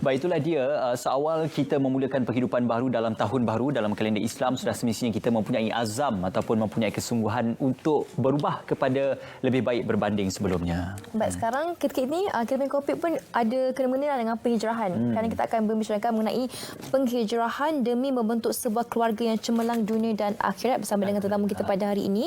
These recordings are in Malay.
Baik, itulah dia seawal kita memulakan kehidupan baru dalam tahun baru dalam kalender Islam, sudah semestinya kita mempunyai azam ataupun mempunyai kesungguhan untuk berubah kepada lebih baik berbanding sebelumnya. Baik, sekarang ketika ini kita punya topik pun ada kena-mengena dengan penghijrahan. Kerana kita akan membicarakan mengenai penghijrahan demi membentuk sebuah keluarga yang cemerlang dunia dan akhirat bersama dengan tetamu kita pada hari ini,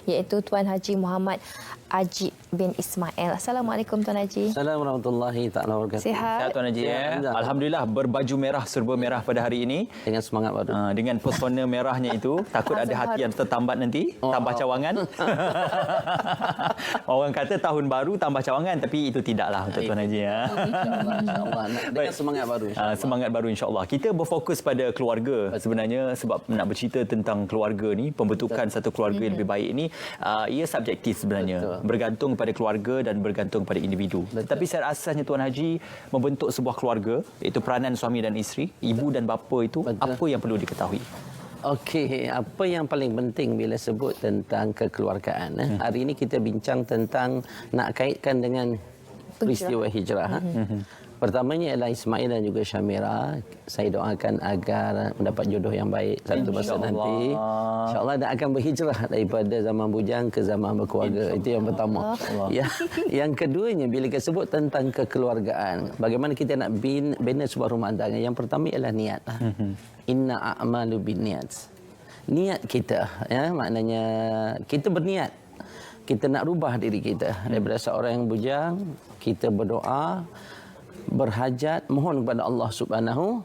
iaitu Tuan Haji Muhammad Ajib bin Ismail. Assalamualaikum Tuan Haji. Assalamualaikum warahmatullahi wabarakatuh. Sihat? Tuan Haji ya. Alhamdulillah berbaju merah, serba merah pada hari ini. Dengan semangat baru. Dengan pesona merahnya itu, takut ada hati yang tertambat nanti, tambah cawangan. Orang kata tahun baru tambah cawangan, tapi itu tidaklah untuk Tuan Haji ya. InsyaAllah. Dengan semangat baru. Semangat baru insya-Allah. Kita berfokus pada keluarga sebenarnya, sebab nak bercerita tentang keluarga ni, pembentukan satu keluarga yang lebih baik ini, ia subjektif sebenarnya. Bergantung pada keluarga dan bergantung pada individu. Tetapi secara asasnya Tuan Haji membentuk sebuah keluarga, iaitu peranan suami dan isteri, ibu dan bapa itu, apa yang perlu diketahui? Okey, apa yang paling penting bila sebut tentang kekeluargaan? Hari ini kita bincang tentang nak kaitkan dengan peristiwa hijrah. Pertamanya ialah Ismail dan juga Syamira. Saya doakan agar mendapat jodoh yang baik satu masa nanti. InsyaAllah dan akan berhijrah daripada zaman bujang ke zaman berkeluarga. Itu yang pertama. Ya, yang keduanya bila kita sebut tentang kekeluargaan, bagaimana kita nak bina sebuah rumah tangga. Yang pertama ialah niat. Inna a'malu binniyat. Niat kita, ya, maknanya kita berniat. Kita nak rubah diri kita daripada seorang yang bujang, kita berdoa, berhajat, mohon kepada Allah Subhanahu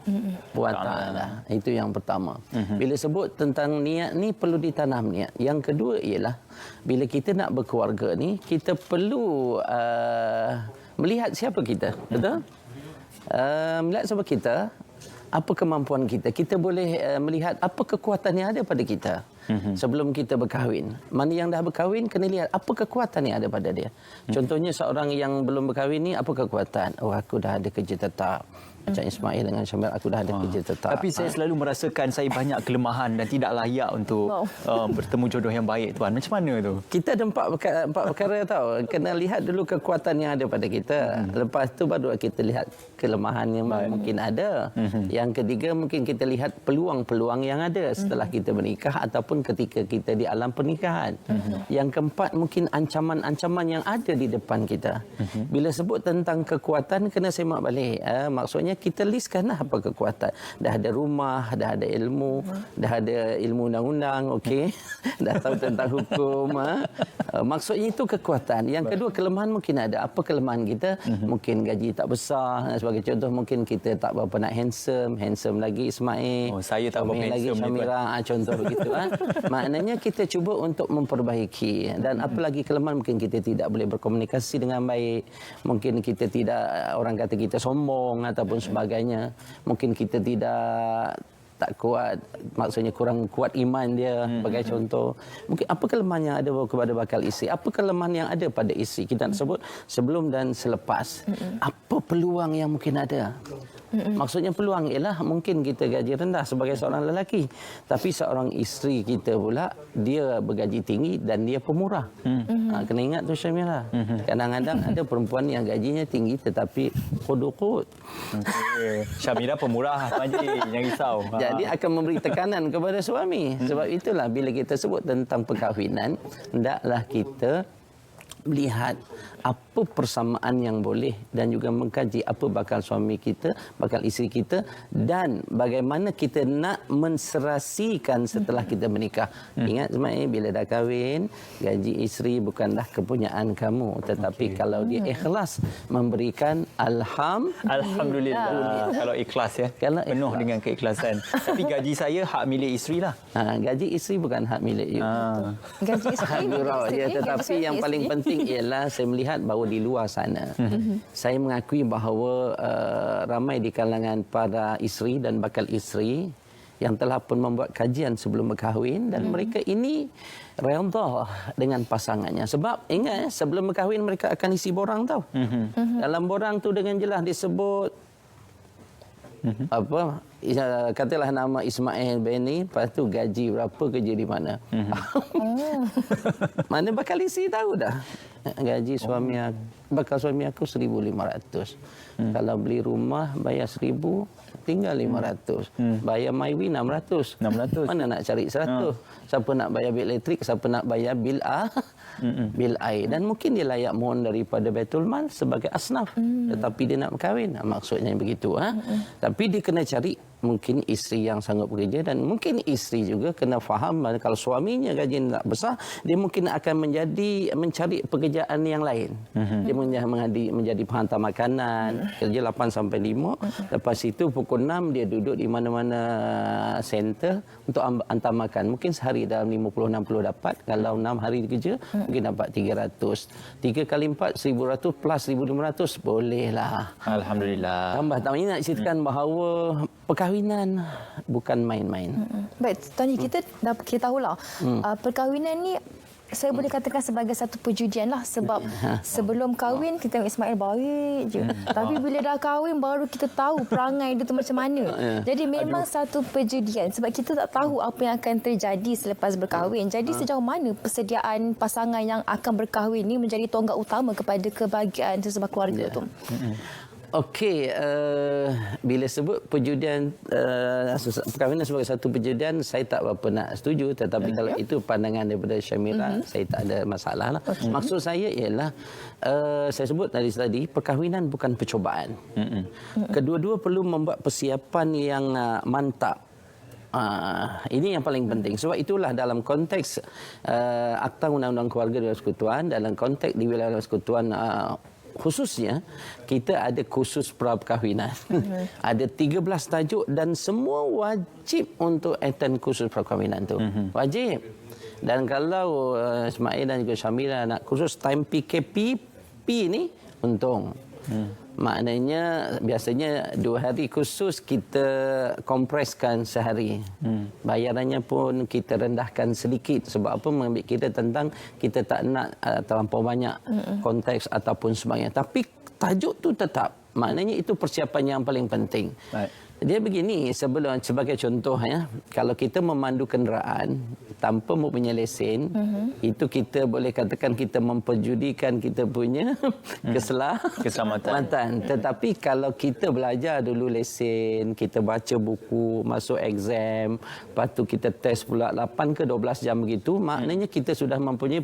wa taala. Itu yang pertama. Bila sebut tentang niat ni perlu ditanam niat. Yang kedua ialah bila kita nak berkeluarga ni, kita perlu melihat siapa kita, betul? Melihat siapa kita, apa kemampuan kita. Kita boleh melihat apa kekuatan yang ada pada kita. Sebelum kita berkahwin. Mana yang dah berkahwin kena lihat apa kekuatan yang ada pada dia. Contohnya seorang yang belum berkahwin ni, apa kekuatan? Oh, aku dah ada kerja tetap. Macam Ismail dengan Syamil, aku dah ada kerja tetap. Tapi saya selalu merasakan saya banyak kelemahan dan tidak layak untuk bertemu jodoh yang baik, Tuan. Macam mana tu? Kita ada empat perkara tahu. Kena lihat dulu kekuatan yang ada pada kita. Lepas tu baru kita lihat kelemahan yang mungkin ada. Yang ketiga mungkin kita lihat peluang-peluang yang ada setelah kita menikah ataupun ketika kita di alam pernikahan. Yang keempat mungkin ancaman-ancaman yang ada di depan kita. Bila sebut tentang kekuatan kena semak balik. Maksudnya kita listkanlah apa kekuatan. Dah ada rumah, dah ada ilmu, dah ada ilmu undang-undang, okey. Dah tahu tentang hukum. Maksudnya itu kekuatan. Yang kedua kelemahan mungkin ada. Apa kelemahan kita? Mungkin gaji tak besar. Sebagai contoh mungkin kita tak berapa nak handsome lagi Ismail. Oh, saya tak berapa lagi handsome Syamira, contoh begitu. Maknanya kita cuba untuk memperbaiki. Dan apa lagi kelemahan mungkin kita tidak boleh berkomunikasi dengan baik. Mungkin kita tidak, orang kata kita sombong ataupun sebagainya. Mungkin kita tak kuat, maksudnya kurang kuat iman dia sebagai contoh. Mungkin apa kelemahan yang ada kepada bakal isteri, apa kelemahan yang ada pada isteri, kita nak sebut sebelum dan selepas. Apa peluang yang mungkin ada. Maksudnya peluang ialah mungkin kita gaji rendah sebagai seorang lelaki, tapi seorang isteri kita pula dia bergaji tinggi dan dia pemurah. Kena ingat tu Syamira. Kadang-kadang ada perempuan yang gajinya tinggi tetapi qudukut. Syamira pemurah, Haji, jangan risau. Jadi akan memberi tekanan kepada suami. Sebab itulah bila kita sebut tentang perkahwinan, hendaklah kita melihat apa persamaan yang boleh dan juga mengkaji apa bakal suami kita, bakal isteri kita dan bagaimana kita nak menserasikan setelah kita menikah. Ingat Ismail, bila dah kahwin, gaji isteri bukanlah kepunyaan kamu, tetapi kalau dia ikhlas memberikan alhamdulillah. Kalau ikhlas ya, Kalau penuh ikhlas. dengan keikhlasan. Tapi gaji saya hak milik isteri lah. Gaji isteri bukan hak milik you. Gaji isteri. Gurau je, tetapi yang paling penting ialah saya melihat bahawa di luar sana saya mengakui bahawa ramai di kalangan para isteri dan bakal isteri yang telah pun membuat kajian sebelum berkahwin dan mereka ini redha dengan pasangannya. Sebab ingat sebelum berkahwin mereka akan isi borang tau. Dalam borang tu dengan jelas disebut apa, katalah nama Ismail Beni, lepas tu gaji berapa, kerja di mana. Mana bakal isi tahu dah. gaji suami aku, bakal suami aku 1,500. Kalau beli rumah bayar 1,000, tinggal 500. Bayar MyWi 600. 600. Mana nak cari 100? Siapa nak bayar bil elektrik, siapa nak bayar bil bil air. Dan mungkin dia layak mohon daripada Baitul Mal sebagai asnaf. Tetapi dia nak berkahwin. Maksudnya begitu. Tapi dia kena cari mungkin isteri yang sanggup bekerja, dan mungkin isteri juga kena faham kalau suaminya gaji tak besar, dia mungkin akan mencari pekerjaan yang lain. Dia menjadi penghantar makanan, kerja 8 sampai 5. Lepas itu pukul 6 dia duduk di mana-mana center untuk hantar makan. Mungkin sehari dalam 50-60 dapat. Kalau 6 hari kerja mungkin dapat 300. 3 kali 4 1,100 plus 1,500 bolehlah. Alhamdulillah. Tambah ini nak ceritakan bahawa perkahwinan bukan main-main. Baik, Tuan Haji, kita tahulah perkahwinan ni saya boleh katakan sebagai satu perjudian lah, sebab sebelum kahwin kita tengok Ismail baik je. Tapi bila dah kahwin baru kita tahu perangai dia tu macam mana. Jadi memang satu perjudian sebab kita tak tahu apa yang akan terjadi selepas berkahwin. Jadi sejauh mana persediaan pasangan yang akan berkahwin ni menjadi tonggak utama kepada kebahagiaan sesebuah keluarga tu. Okey, bila sebut perjudian, perkahwinan sebagai satu perjudian, saya tak berapa nak setuju. Tetapi kalau itu pandangan daripada Syamira, saya tak ada masalah lah. Maksud saya ialah, saya sebut tadi, perkahwinan bukan percobaan. Kedua-dua perlu membuat persiapan yang mantap. Ini yang paling penting. Sebab itulah dalam konteks Akta Undang-Undang Keluarga dan Persekutuan, dalam konteks di wilayah persekutuan khususnya, kita ada kursus perkahwinan. Ada 13 tajuk dan semua wajib untuk attend kursus perkahwinan tu. Wajib. Dan kalau Ismail dan juga Syamira nak kursus time PKP ni, untung. Maknanya biasanya 2 hari kursus kita kompreskan sehari. Bayarannya pun kita rendahkan sedikit. Sebab apa? Mengambil kita tentang kita tak nak terlampau banyak konteks ataupun sebagainya. Tapi tajuk tu tetap. Maknanya itu persiapan yang paling penting. Baik. Dia begini, sebagai contoh ya, kalau kita memandu kenderaan tanpa mempunyai lesen, itu kita boleh katakan kita memperjudikan kita punya keselamatan. Tetapi kalau kita belajar dulu lesen, kita baca buku, masuk exam, lepas tu kita test pula 8 ke 12 jam begitu, maknanya kita sudah mempunyai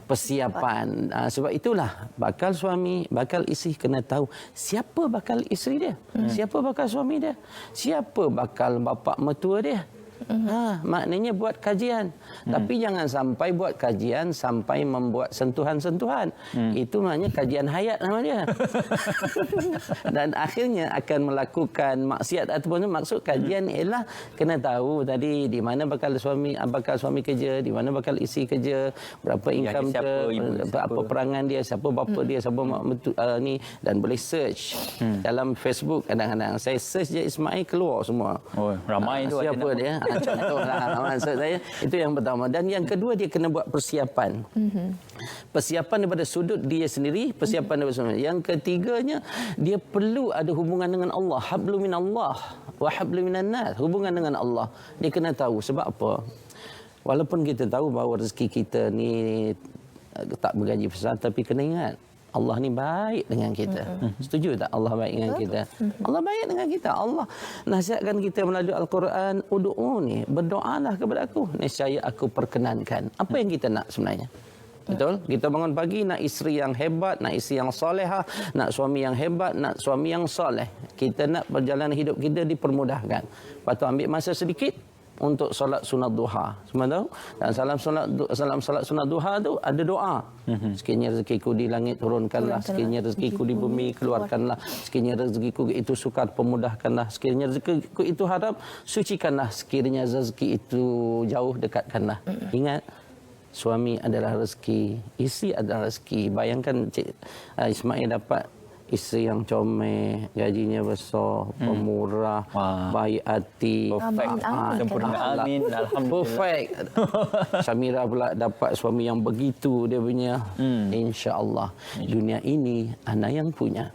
persiapan. Sebab itulah bakal suami, bakal isteri kena tahu siapa bakal isteri dia, siapa bakal suami dia, siapa bakal bapa mertua dia. Maknanya buat kajian. Tapi jangan sampai buat kajian sampai membuat sentuhan-sentuhan. Itu maknanya kajian hayat nama dia. Dan akhirnya akan melakukan maksiat ataupun maksud kajian ialah kena tahu tadi di mana bakal suami kerja, di mana bakal isteri kerja, berapa income dia, apa perangan dia, siapa bapa dia, siapa mak ni, dan boleh search dalam Facebook. Kadang-kadang saya search je Ismail keluar semua. Oh, ramai tu siapa dia. Contohlah, maksud saya itu yang pertama. Dan yang kedua, dia kena buat persiapan. Persiapan daripada sudut dia sendiri, persiapan daripada sudut. Yang ketiganya, dia perlu ada hubungan dengan Allah. Hablu minallah wa hablu minan nas. Hubungan dengan Allah. Dia kena tahu sebab apa? Walaupun kita tahu bahawa rezeki kita ni tak bergaji besar, tapi kena ingat Allah ni baik dengan kita. Setuju tak Allah baik dengan kita? Allah baik dengan kita. Allah nasihatkan kita melalui Al-Quran, ud'uni, berdoalah kepada aku, nescaya aku perkenankan. Apa yang kita nak sebenarnya? Betul? Kita bangun pagi nak isteri yang hebat, nak isteri yang solehah, nak suami yang hebat, nak suami yang soleh. Kita nak perjalanan hidup kita dipermudahkan. Lepas tu ambil masa sedikit untuk solat sunat duha. Semua tahu? Dan salam solat sunat duha tu ada doa. Sekiranya rezekiku di langit turunkanlah, sekiranya rezekiku di bumi keluarkanlah, sekiranya rezekiku itu sukar pemudahkanlah, sekiranya rezekiku itu haram sucikanlah, sekiranya rezeki itu jauh dekatkanlah. Ingat, suami adalah rezeki, isteri adalah rezeki. Bayangkan Ismail dapat isteri yang comel, gajinya besar, pemurah, baik hati, Perfect. Sempurna. Amin. Alhamdulillah. perfect. Samira pula dapat suami yang begitu dia punya. Insya-Allah dunia ini anak yang punya.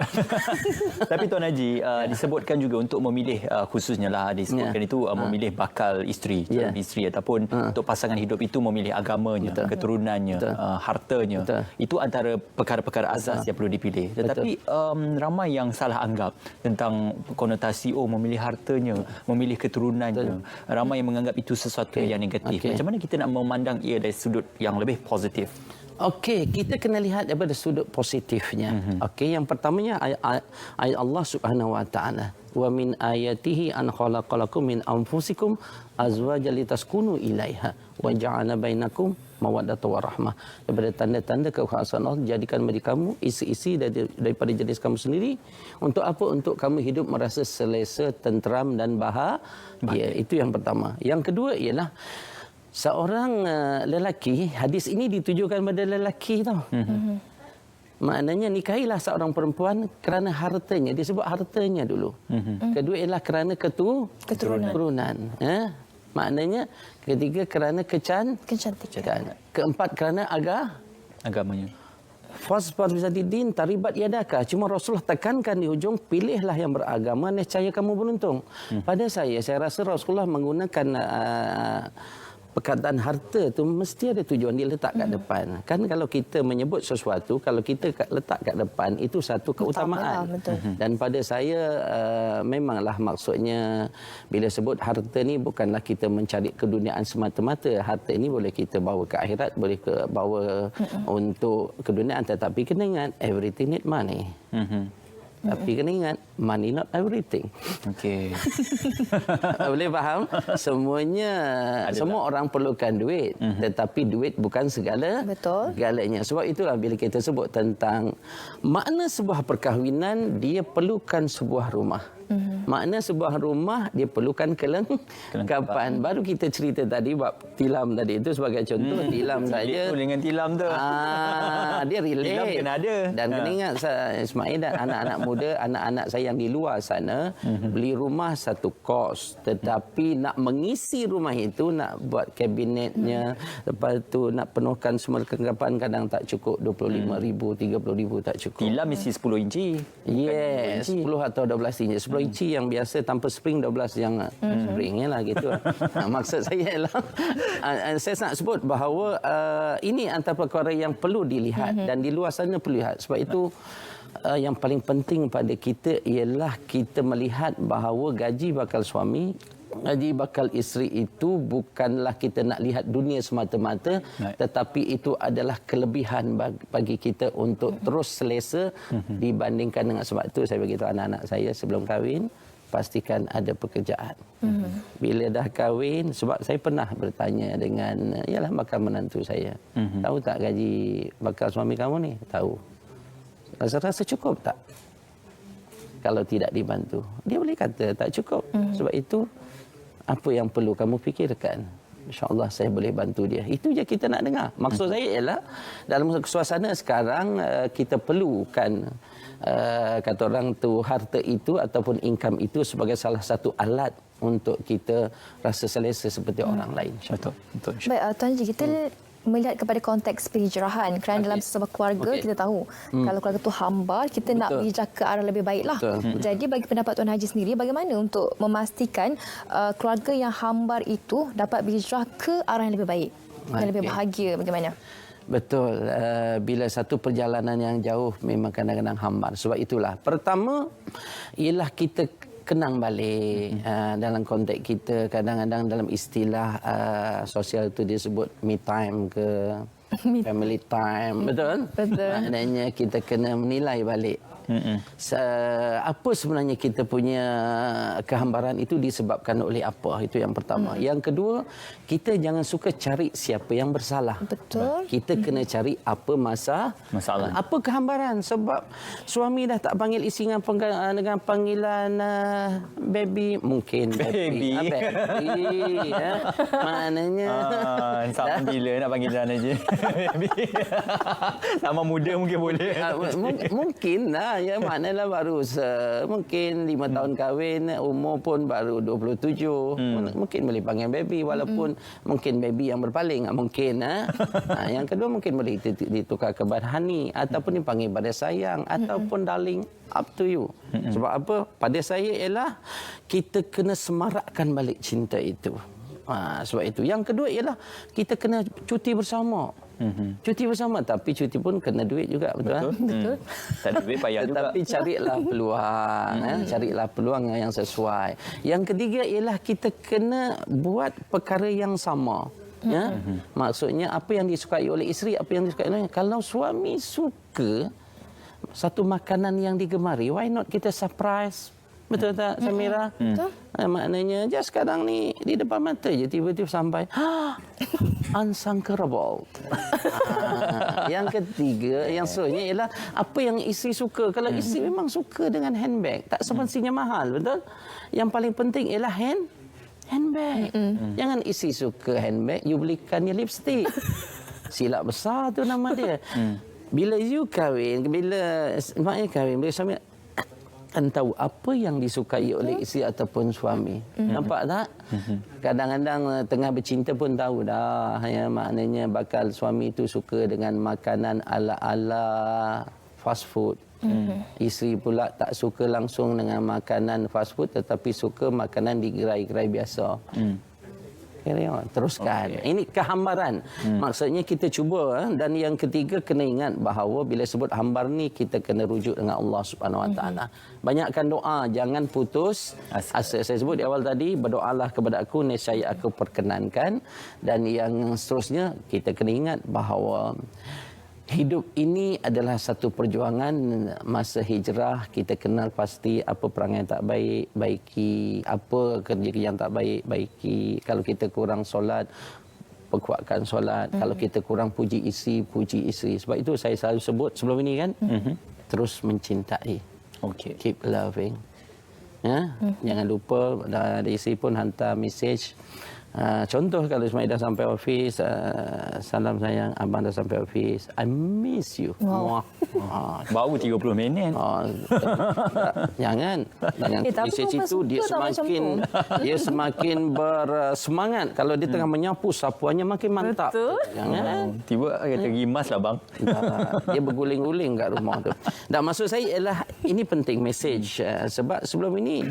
Tapi Tuan Haji, disebutkan juga untuk memilih khususnya lah disebutkan itu memilih bakal isteri, calon isteri ataupun untuk pasangan hidup itu memilih agamanya, keturunannya, hartanya. Itu antara perkara-perkara asas yang perlu dipilih. Tetapi ramai yang salah anggap tentang konotasi memilih hartanya, memilih keturunannya. Ramai yang menganggap itu sesuatu yang negatif. Macam mana kita nak memandang ia dari sudut yang lebih positif? Okey, kita kena lihat daripada sudut positifnya. Okey, yang pertamanya ayat Allah Subhanahu wa taala. Wa min ayatihi an khalaqalakum min anfusikum azwajan litaskunu ilaiha wa ja'ala bainakum mawaddatan wa rahmah. Daripada tanda-tanda kekuasaan Allah, jadikan bagi kamu isi-isi daripada jenis kamu sendiri. Untuk apa? Untuk kamu hidup merasa selesa, tenteram dan bahagia. Itu yang pertama. Yang kedua ialah seorang lelaki, hadis ini ditujukan pada lelaki tau. Maknanya nikahilah seorang perempuan kerana hartanya. Disebut hartanya dulu. Kedua ialah kerana keturunan. Maknanya ketiga kerana kecantikan. Keempat kerana Agamanya. Fasfar bizatidin taribat yadaka. Cuma Rasulullah tekankan di hujung, pilihlah yang beragama, nescaya kamu beruntung. Pada saya rasa Rasulullah menggunakan perkataan harta tu mesti ada tujuan, dia letak kat depan. Kan kalau kita menyebut sesuatu, kalau kita letak kat depan, itu satu keutamaan. Dan pada saya memanglah maksudnya bila sebut harta ni bukanlah kita mencari keduniaan semata-mata. Harta ini boleh kita bawa ke akhirat, boleh bawa untuk keduniaan, tetapi kena ingat everything need money. Tapi kena ingat, money not everything. Okey. Boleh faham? Semua orang perlukan duit. Tetapi duit bukan segalanya. Sebab itulah bila kita sebut tentang makna sebuah perkahwinan, dia perlukan sebuah rumah. Makna sebuah rumah, dia perlukan kelengkapan. Baru kita cerita tadi, bab tilam tadi itu sebagai contoh. Tilam saja. Dengan tilam tu. Dia relate. Tilam kena ada. Dan kena ingat Ismail dan anak-anak muda, anak-anak saya yang di luar sana, beli rumah satu kos. Tetapi nak mengisi rumah itu, nak buat kabinetnya, lepas tu nak penuhkan semua kelengkapan, kadang tak cukup. 25,000, 30,000 tak cukup. Tilam isi 10 inci. Yes, 10 atau 12 inci. 10 inci yang biasa tanpa spring, 12 yang spring lah gitu. Maksud saya ialah saya nak sebut bahawa ini antara perkara yang perlu dilihat dan di luar sana perlu lihat. Sebab itu yang paling penting pada kita ialah kita melihat bahawa gaji bakal suami, gaji bakal isteri itu bukanlah kita nak lihat dunia semata-mata, tetapi itu adalah kelebihan bagi kita untuk terus selesa dibandingkan dengan. Sebab itu saya beritahu anak-anak saya sebelum kahwin, pastikan ada pekerjaan. Bila dah kahwin, sebab saya pernah bertanya dengan bakal menantu saya, tahu tak gaji bakal suami kamu ni? Tahu. Rasa cukup tak? Kalau tidak dibantu, dia boleh kata tak cukup. Sebab itu apa yang perlu kamu fikirkan? InsyaAllah saya boleh bantu dia. Itu je kita nak dengar. Maksud saya ialah dalam suasana sekarang kita perlukan kata orang tu harta itu ataupun income itu sebagai salah satu alat untuk kita rasa selesa seperti orang lain. Betul. Baik, Tuan Haji, kita melihat kepada konteks penghijrahan kerana dalam sebuah keluarga kita tahu kalau keluarga itu hambar, kita nak berhijrah ke arah lebih baiklah. Jadi bagi pendapat Tuan Haji sendiri, bagaimana untuk memastikan keluarga yang hambar itu dapat berhijrah ke arah yang lebih baik, yang lebih bahagia, bagaimana? Betul. Bila satu perjalanan yang jauh memang kadang-kadang hambar. Sebab itulah pertama ialah kita kenang balik dalam konteks kita. Kadang-kadang dalam istilah sosial itu disebut me time ke family time. Betul? Maknanya kita kena menilai balik. Apa sebenarnya kita punya kehambaran itu disebabkan oleh apa? Itu yang pertama. Yang kedua, kita jangan suka cari siapa yang bersalah. Betul. Kita kena cari apa masalah. Apa kehambaran? Sebab suami dah tak panggil isteri dengan panggilan baby. Mungkin baby. Maknanya sama bila nak panggilan aja. Baby. Sama muda mungkin boleh. Mungkin lah. Ya, maknanya baru mungkin 5 tahun kahwin, umur pun baru 27. Mungkin boleh panggil baby walaupun mungkin baby yang berpaling, mungkin. Yang kedua mungkin boleh ditukar ke honey ataupun dipanggil pada sayang ataupun darling, up to you. Sebab apa? Pada saya ialah kita kena semarakkan balik cinta itu. Sebab itu. Yang kedua ialah kita kena cuti bersama. Cuti bersama, tapi cuti pun kena duit juga, betul? Betul. Tak ada duit payah juga. Tetapi carilah peluang, carilah peluang yang sesuai. Yang ketiga ialah kita kena buat perkara yang sama. Ya? Maksudnya apa yang disukai oleh isteri, apa yang disukai oleh, kalau suami suka satu makanan yang digemari, why not kita surprise? Betul tak, Samira? Betul. Maknanya, just sekarang ni di depan mata je tiba-tiba sampai unsangkable. Yang ketiga, yang seterusnya ialah apa yang isteri suka. Kalau isteri memang suka dengan handbag, tak semestinya mahal, betul? Yang paling penting ialah handbag. Jangan isteri suka handbag, you belikan dia lipstick. Silap besar tu nama dia. Bila you kahwin, bila maknya kahwin, bila suami akan tahu apa yang disukai oleh isteri ataupun suami. Nampak tak? Kadang-kadang tengah bercinta pun tahu dah. Ya, maknanya bakal suami itu suka dengan makanan ala-ala fast food. Isteri pula tak suka langsung dengan makanan fast food tetapi suka makanan di gerai-gerai biasa. Carry on. Teruskan. Okay. Ini kehambaran. Maksudnya kita cuba. Dan yang ketiga, kena ingat bahawa bila sebut hambar ni, kita kena rujuk dengan Allah Subhanahu Wa Taala. Banyakkan doa. Jangan putus asa. Saya sebut di awal tadi, berdoalah kepada aku, nescaya aku perkenankan. Dan yang seterusnya, kita kena ingat bahawa hidup ini adalah satu perjuangan. Masa hijrah kita kenal pasti apa perangai tak baik, baiki. Apa kerja yang tak baik, baiki. Kalau kita kurang solat, perkuatkan solat. Kalau kita kurang puji isteri, puji isteri. Sebab itu saya selalu sebut sebelum ini kan, terus mencintai. Keep loving. Ya? Jangan lupa, ada isteri pun hantar mesej. Contoh kalau Ismail dah sampai office, salam sayang, abang dah sampai office, I miss you. Wow. Baru 30 minit. Jangan mesej itu dia semakin bersemangat. Kalau dia tengah menyapu, sapuannya makin mantap. Betul. Jangan. Tiba kata rimas lah bang. Dia berguling-guling kat rumah tu. Dan maksud saya ialah ini penting mesej, sebab sebelum ini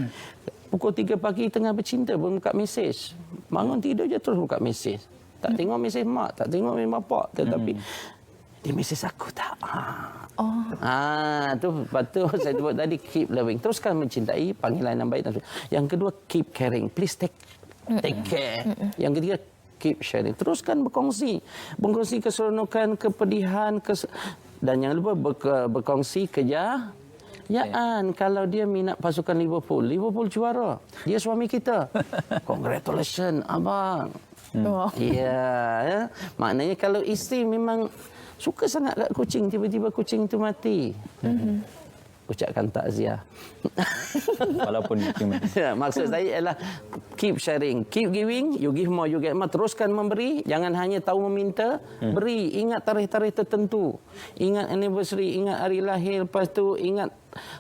pukul 3 pagi tengah bercinta pun buka mesej. Bangun tidur je terus buka mesej. Tak tengok mesej mak, tak tengok mesej bapak. Tetapi dia mesej aku tak. Tu lepas saya sebut tadi, keep loving. Teruskan mencintai, panggilan yang baik. Yang kedua, keep caring. Please take care. Yang ketiga, keep sharing. Teruskan berkongsi. Berkongsi keseronokan, kepedihan. Dan jangan lupa berkongsi kejayaan. Kalau dia minat pasukan Liverpool juara. Dia suami kita. Congratulations, abang. Ya. Maknanya kalau isteri memang suka sangat kat kucing, tiba-tiba kucing itu mati. Ucapkan takziah. Walaupun maksud saya ialah keep sharing, keep giving, you give more, you get more. Teruskan memberi, jangan hanya tahu meminta, beri. Ingat tarikh-tarikh tertentu, ingat anniversary, ingat hari lahir, lepas tu ingat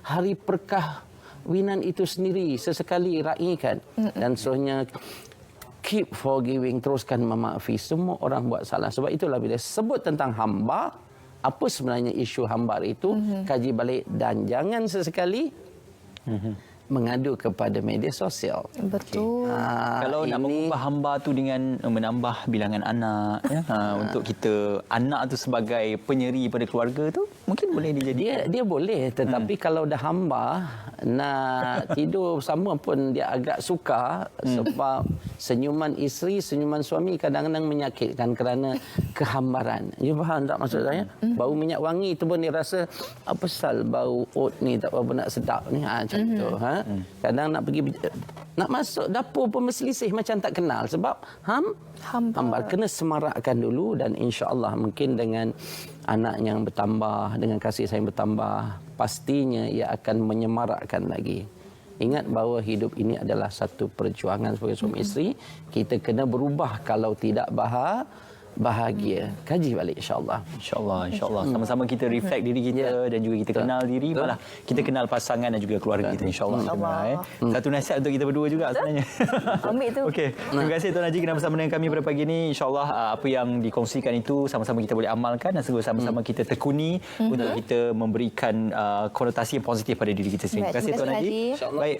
hari perkahwinan itu sendiri, sesekali raikan. Dan seterusnya keep forgiving, teruskan memaafi. Semua orang buat salah. Sebab itulah bila sebut tentang hamba, apa sebenarnya isu hambar itu, kaji balik dan jangan sesekali mengadu kepada media sosial. Betul. Kalau nak mengubah hamba tu dengan menambah bilangan anak, untuk kita anak tu sebagai penyeri pada keluarga tu, mungkin boleh dijadikan. Dia boleh, tetapi kalau dah hamba nak tidur sama pun dia agak sukar, sebab senyuman isteri, senyuman suami kadang-kadang menyakitkan kerana kehambaran. You faham tak maksud saya? Bau minyak wangi tu pun dia rasa apa sal bau oat ni tak apa nak sedap ni. Macam tu. Kadang nak pergi, nak masuk dapur pun berselisih macam tak kenal sebab hambar. Kena semarakkan dulu dan insya-Allah mungkin dengan anak yang bertambah, dengan kasih sayang bertambah, pastinya ia akan menyemarakkan lagi. Ingat bahawa hidup ini adalah satu perjuangan sebagai suami isteri. Kita kena berubah kalau tidak bahagia. Kaji balik insya-Allah. InsyaAllah. Sama-sama kita reflect diri kita dan juga kita kenal diri. Malah kita kenal pasangan dan juga keluarga kita insyaAllah. Satu nasihat untuk kita berdua juga sebenarnya. Ambil tu. Okey. Terima kasih Tuan Haji kerana bersama dengan kami pada pagi ini. InsyaAllah apa yang dikongsikan itu sama-sama kita boleh amalkan dan sungguh sama-sama kita tekuni untuk kita memberikan konotasi yang positif pada diri kita sendiri. Terima kasih Tuan Haji. Haji. Baik.